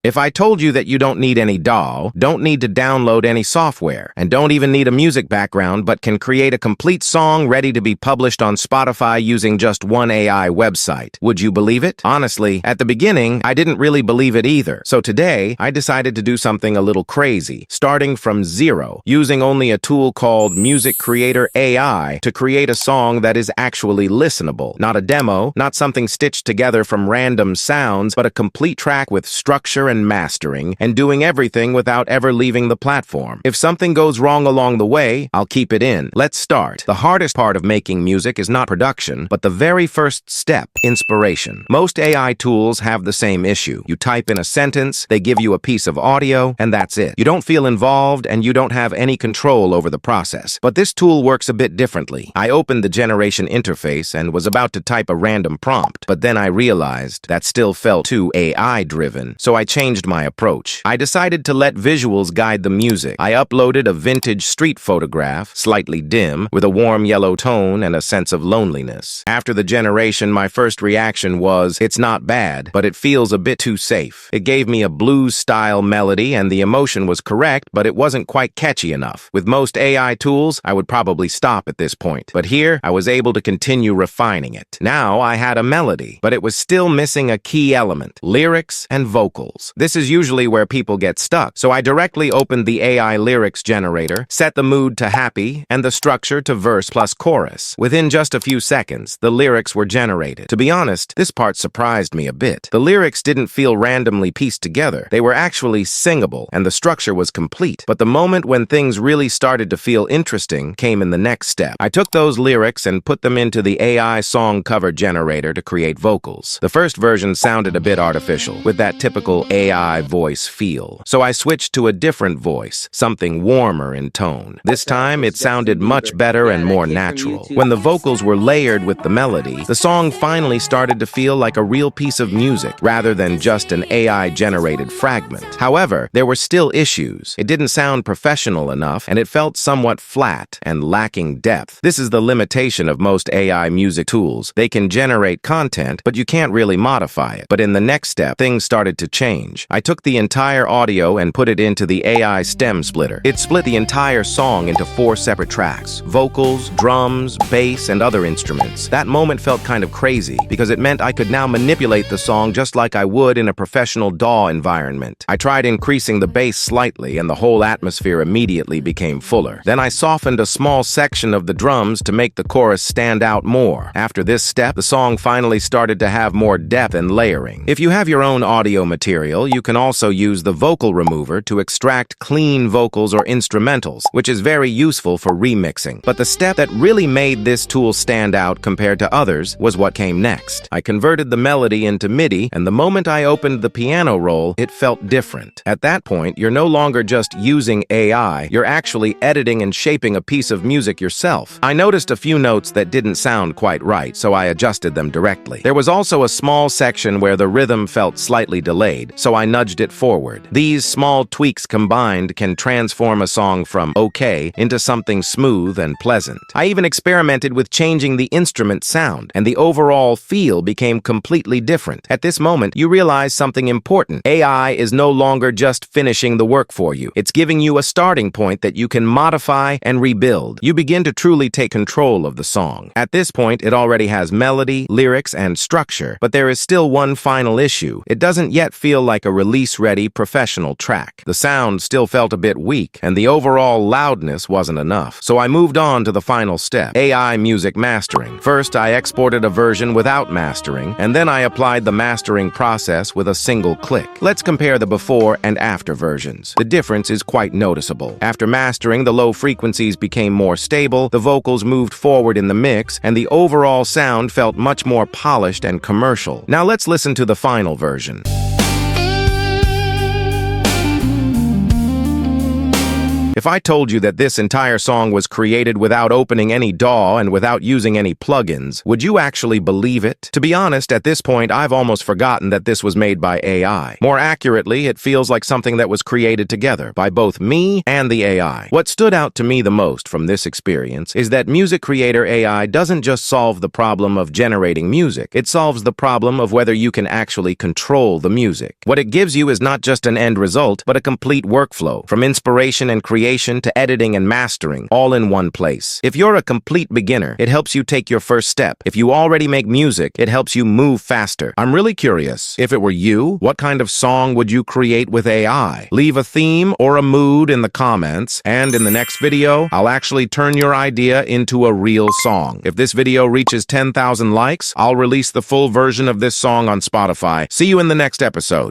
If I told you that you don't need any DAW, don't need to download any software, and don't even need a music background but can create a complete song ready to be published on Spotify using just one AI website, would you believe it? Honestly, at the beginning, I didn't really believe it either. So today, I decided to do something a little crazy, starting from zero, using only a tool called MusicCreator AI to create a song that is actually listenable. Not a demo, not something stitched together from random sounds, but a complete track with structure and mastering, and doing everything without ever leaving the platform. If something goes wrong along the way, I'll keep it in. Let's start. The hardest part of making music is not production, but the very first step, inspiration. Most AI tools have the same issue. You type in a sentence, they give you a piece of audio, and that's it. You don't feel involved, and you don't have any control over the process. But this tool works a bit differently. I opened the generation interface and was about to type a random prompt, but then I realized that still felt too AI-driven, so I changed my approach. I decided to let visuals guide the music. I uploaded a vintage street photograph, slightly dim, with a warm yellow tone and a sense of loneliness. After the generation, my first reaction was, it's not bad, but it feels a bit too safe. It gave me a blues-style melody and the emotion was correct, but it wasn't quite catchy enough. With most AI tools, I would probably stop at this point. But here, I was able to continue refining it. Now I had a melody, but it was still missing a key element, lyrics and vocals. This is usually where people get stuck, so I directly opened the AI lyrics generator, set the mood to happy, and the structure to verse plus chorus. Within just a few seconds, the lyrics were generated. To be honest, this part surprised me a bit. The lyrics didn't feel randomly pieced together. They were actually singable, and the structure was complete. But the moment when things really started to feel interesting came in the next step. I took those lyrics and put them into the AI song cover generator to create vocals. The first version sounded a bit artificial, with that typical AI voice feel. So I switched to a different voice, something warmer in tone. This time, it sounded much better and more natural. When the vocals were layered with the melody, the song finally started to feel like a real piece of music, rather than just an AI-generated fragment. However, there were still issues. It didn't sound professional enough, and it felt somewhat flat and lacking depth. This is the limitation of most AI music tools. They can generate content, but you can't really modify it. But in the next step, things started to change. I took the entire audio and put it into the AI stem splitter. It split the entire song into 4 separate tracks: vocals, drums, bass, and other instruments. That moment felt kind of crazy because it meant I could now manipulate the song just like I would in a professional DAW environment. I tried increasing the bass slightly and the whole atmosphere immediately became fuller. Then I softened a small section of the drums to make the chorus stand out more. After this step, the song finally started to have more depth and layering. If you have your own audio material, you can also use the vocal remover to extract clean vocals or instrumentals, which is very useful for remixing. But the step that really made this tool stand out compared to others was what came next. I converted the melody into MIDI, and the moment I opened the piano roll, it felt different. At that point, you're no longer just using AI, you're actually editing and shaping a piece of music yourself. I noticed a few notes that didn't sound quite right, so I adjusted them directly. There was also a small section where the rhythm felt slightly delayed, so I nudged it forward. These small tweaks combined can transform a song from okay into something smooth and pleasant. I even experimented with changing the instrument sound, and the overall feel became completely different. At this moment, you realize something important. AI is no longer just finishing the work for you. It's giving you a starting point that you can modify and rebuild. You begin to truly take control of the song. At this point, it already has melody, lyrics, and structure, but there is still one final issue. It doesn't yet feel like a release-ready professional track. The sound still felt a bit weak, and the overall loudness wasn't enough. So I moved on to the final step, AI music mastering. First, I exported a version without mastering, and then I applied the mastering process with a single click. Let's compare the before and after versions. The difference is quite noticeable. After mastering, the low frequencies became more stable, the vocals moved forward in the mix, and the overall sound felt much more polished and commercial. Now let's listen to the final version. If I told you that this entire song was created without opening any DAW and without using any plugins, would you actually believe it? To be honest, at this point, I've almost forgotten that this was made by AI. More accurately, it feels like something that was created together by both me and the AI. What stood out to me the most from this experience is that MusicCreator AI doesn't just solve the problem of generating music, it solves the problem of whether you can actually control the music. What it gives you is not just an end result, but a complete workflow, from inspiration and creation to editing and mastering, all in one place. If you're a complete beginner, it helps you take your first step. If you already make music, it helps you move faster. I'm really curious, if it were you, what kind of song would you create with AI? Leave a theme or a mood in the comments, and in the next video, I'll actually turn your idea into a real song. If this video reaches 10,000 likes, I'll release the full version of this song on Spotify. See you in the next episode.